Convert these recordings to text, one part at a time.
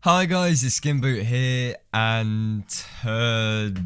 Hi guys, it's SkintBoot here, and today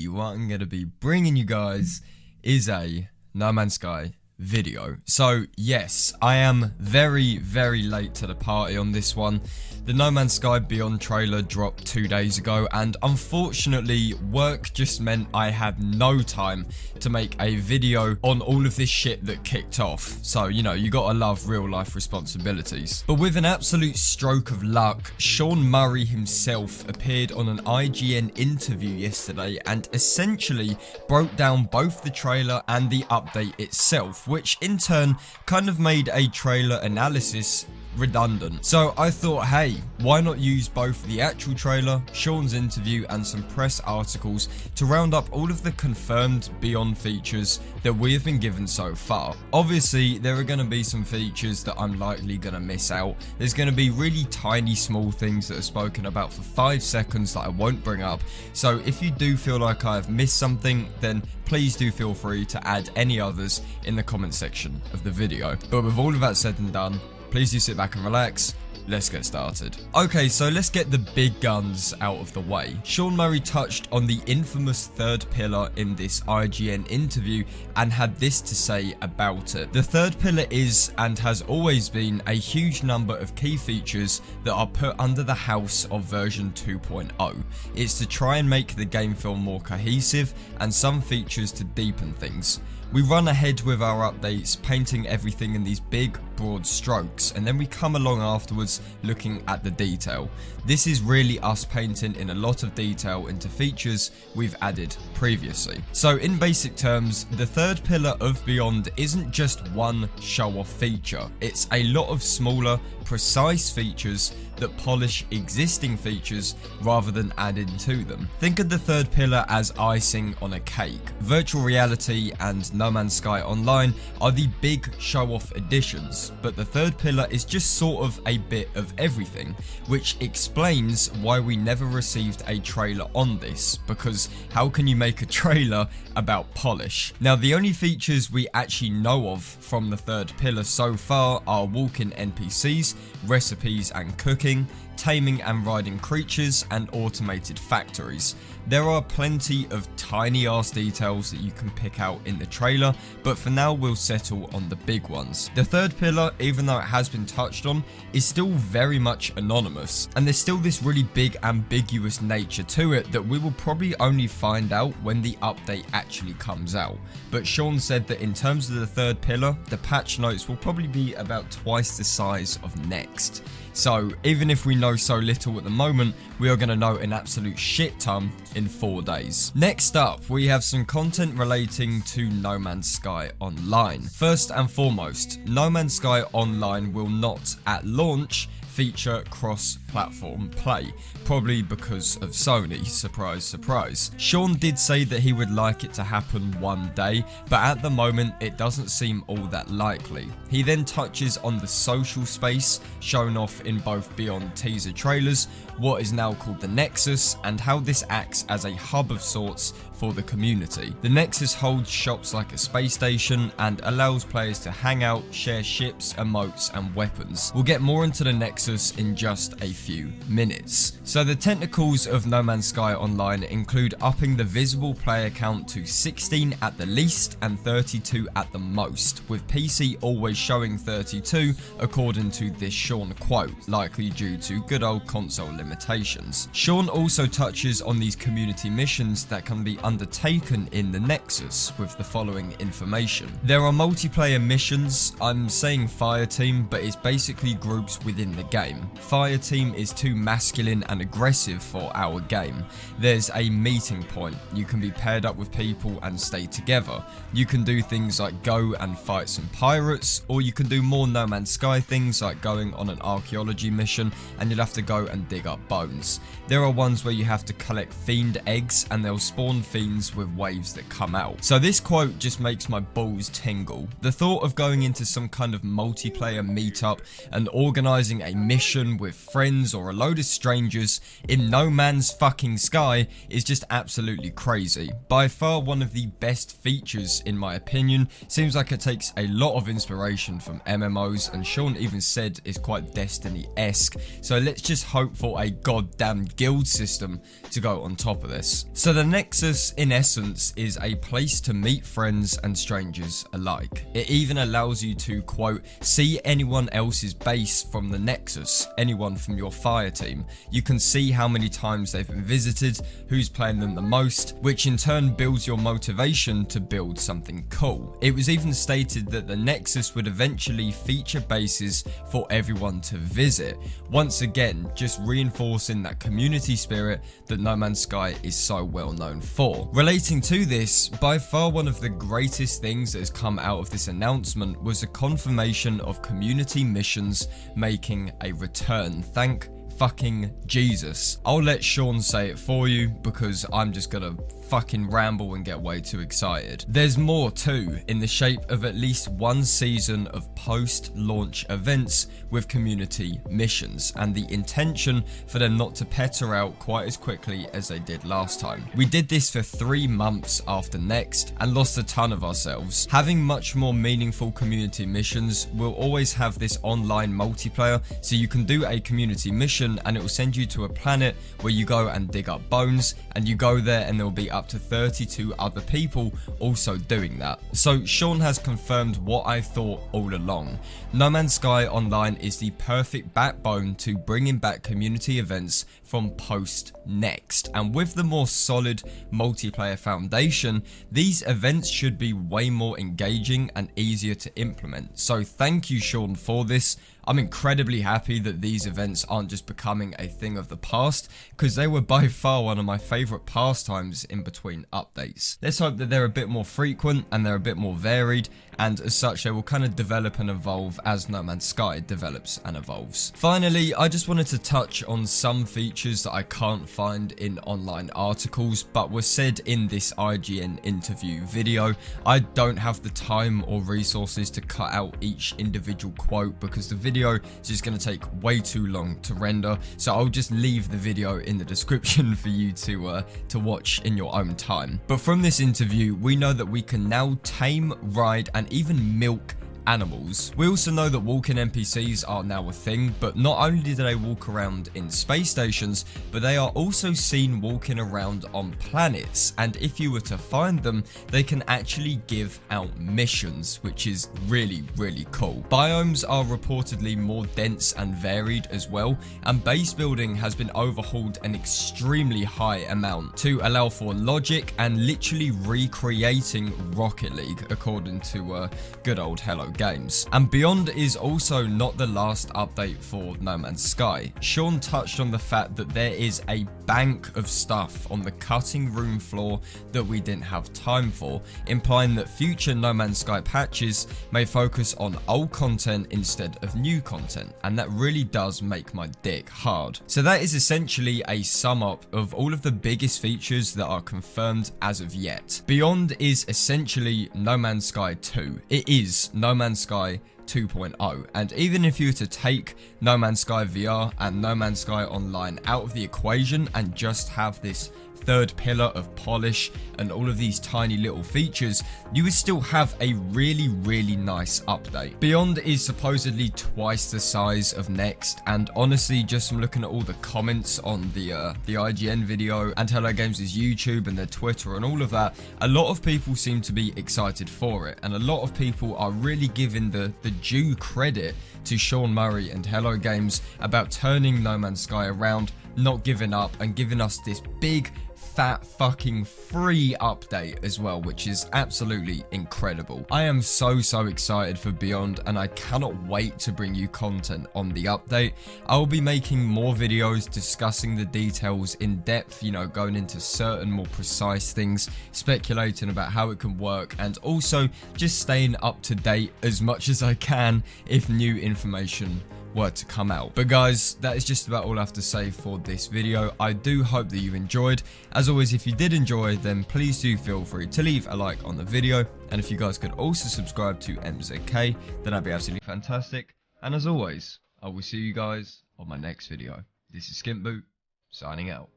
what I'm going to be bringing you guys is a No Man's Sky video. So yes, I am very late to the party on this one. The No Man's Sky Beyond trailer dropped 2 days ago, and unfortunately work just meant I had no time to make a video on all of this shit that kicked off. So you know, you gotta love real life responsibilities. But with an absolute stroke of luck, Sean Murray himself appeared on an IGN interview yesterday and essentially broke down both the trailer and the update itself, which in turn kind of made a trailer analysis redundant. So I thought, hey, why not use both the actual trailer, Sean's interview, and some press articles to round up all of the confirmed Beyond features that we have been given so far. Obviously, there are going to be some features that I'm likely going to miss out. There's going to be really tiny small things that are spoken about for 5 seconds that I won't bring up. So if you do feel like I've missed something, then please do feel free to add any others in the comment section of the video. But with all of that said and done, please do sit back and relax. Let's get started. Okay, so let's get the big guns out of the way. Sean Murray touched on the infamous third pillar in this IGN interview and had this to say about it. The third pillar is, and has always been, a huge number of key features that are put under the house of version 2.0. It's to try and make the game feel more cohesive, and some features to deepen things. We run ahead with our updates, painting everything in these big, broad strokes, and then we come along afterwards looking at the detail. This is really us painting in a lot of detail into features we've added previously. So in basic terms, the third pillar of Beyond isn't just one show-off feature. It's a lot of smaller, precise features that polish existing features rather than adding to them. Think of the third pillar as icing on a cake. Virtual reality and No Man's Sky Online are the big show-off additions, but the third pillar is just sort of a bit of everything, which explains why we never received a trailer on this, because how can you make a trailer about polish? Now, the only features we actually know of from the third pillar so far are walking NPCs, recipes and cooking, taming and riding creatures, and automated factories. There are plenty of tiny ass details that you can pick out in the trailer, but for now we'll settle on the big ones. The third pillar, even though it has been touched on, is still very much anonymous, and there's still this really big ambiguous nature to it that we will probably only find out when the update actually comes out. But Sean said that in terms of the third pillar, the patch notes will probably be about twice the size of Next. So even if we know so little at the moment, we are going to know an absolute shit ton in 4 days. Next up, we have some content relating to No Man's Sky Online. First and foremost, No Man's Sky Online will not, at launch, feature cross-platform play, probably because of Sony. Surprise, surprise. Sean did say that he would like it to happen one day, but at the moment it doesn't seem all that likely. He then touches on the social space shown off in both Beyond teaser trailers, what is now called the Nexus, and how this acts as a hub of sorts for the community. The Nexus holds shops like a space station and allows players to hang out, share ships, emotes and weapons. We'll get more into the Nexus in just a few minutes. So the technicals of No Man's Sky Online include upping the visible player count to 16 at the least and 32 at the most, with PC always showing 32 according to this Sean quote, likely due to good old console limitations. Sean also touches on these community missions that can be undertaken in the Nexus with the following information. There are multiplayer missions. I'm saying fire team, but it's basically groups within the game. Fire team is too masculine and aggressive for our game. There's a meeting point. You can be paired up with people and stay together. You can do things like go and fight some pirates, or you can do more No Man's Sky things like going on an archaeology mission and you'll have to go and dig up bones. There are ones where you have to collect fiend eggs and they'll spawn fiends with waves that come out. So this quote just makes my balls tingle. The thought of going into some kind of multiplayer meetup and organising a mission with friends or a load of strangers in No Man's fucking Sky is just absolutely crazy. By far one of the best features in my opinion. Seems like it takes a lot of inspiration from MMOs, and Sean even said it's quite Destiny-esque, so let's just hope for a goddamn guild system to go on top of this. So the Nexus in essence is a place to meet friends and strangers alike. It even allows you to, quote, see anyone else's base from the Nexus, anyone from your fire team. You can see how many times they've been visited, who's playing them the most, which in turn builds your motivation to build something cool. It was even stated that the Nexus would eventually feature bases for everyone to visit. Once again, just reinforcing that community spirit that No Man's Sky is so well known for. Relating to this, by far one of the greatest things that has come out of this announcement was a confirmation of community missions making a return. Thank fucking Jesus. I'll let Sean say it for you because I'm just gonna fucking ramble and get way too excited. There's more too, in the shape of at least one season of post-launch events with community missions, and the intention for them not to peter out quite as quickly as they did last time. We did this for 3 months after Next and lost a ton of ourselves. Having much more meaningful community missions will always have this online multiplayer, so you can do a community mission and it will send you to a planet where you go and dig up bones, and you go there and there will be up to 32 other people also doing that. So Sean has confirmed what I thought all along. No Man's Sky Online is the perfect backbone to bringing back community events from post Next, and with the more solid multiplayer foundation, these events should be way more engaging and easier to implement. So thank you, Sean, for this. I'm incredibly happy that these events aren't just becoming a thing of the past, because they were by far one of my favourite pastimes in between updates. Let's hope that they're a bit more frequent and they're a bit more varied, and as such they will kind of develop and evolve as No Man's Sky develops and evolves. Finally, I just wanted to touch on some features that I can't find in online articles but were said in this IGN interview video. I don't have the time or resources to cut out each individual quote because the video is just going to take way too long to render, so I'll just leave the video in the description for you to watch in your own time. But from this interview, we know that we can now tame, ride and even milk animals. We also know that walking NPCs are now a thing, but not only do they walk around in space stations, but they are also seen walking around on planets, and if you were to find them, they can actually give out missions, which is really, really cool. Biomes are reportedly more dense and varied as well, and base building has been overhauled an extremely high amount to allow for logic and literally recreating Rocket League, according to good old Hello Games. And Beyond is also not the last update for No Man's Sky. Sean touched on the fact that there is a bank of stuff on the cutting room floor that we didn't have time for, implying that future No Man's Sky patches may focus on old content instead of new content, and that really does make my dick hard. So that is essentially a sum up of all of the biggest features that are confirmed as of yet. Beyond is essentially No Man's Sky 2. It is No Man's Sky 2.0, and even if you were to take No Man's Sky VR and No Man's Sky Online out of the equation and just have this third pillar of polish and all of these tiny little features, you would still have a really, really nice update. Beyond is supposedly twice the size of Next, and honestly, just from looking at all the comments on the IGN video and Hello Games' YouTube and their Twitter and all of that, a lot of people seem to be excited for it, and a lot of people are really giving the due credit to Sean Murray and Hello Games about turning No Man's Sky around, not giving up, and giving us this big fat fucking free update as well, which is absolutely incredible. I am so excited for Beyond, and I cannot wait to bring you content on the update. I will be making more videos discussing the details in depth, you know, going into certain more precise things, speculating about how it can work, and also just staying up to date as much as I can if new information were to come out. But guys, that is just about all I have to say for this video. I do hope that you enjoyed. As always, if you did enjoy, then please do feel free to leave a like on the video, and if you guys could also subscribe to MZK, then that'd be absolutely fantastic. And as always, I will see you guys on my next video. This is SkintBoot, signing out.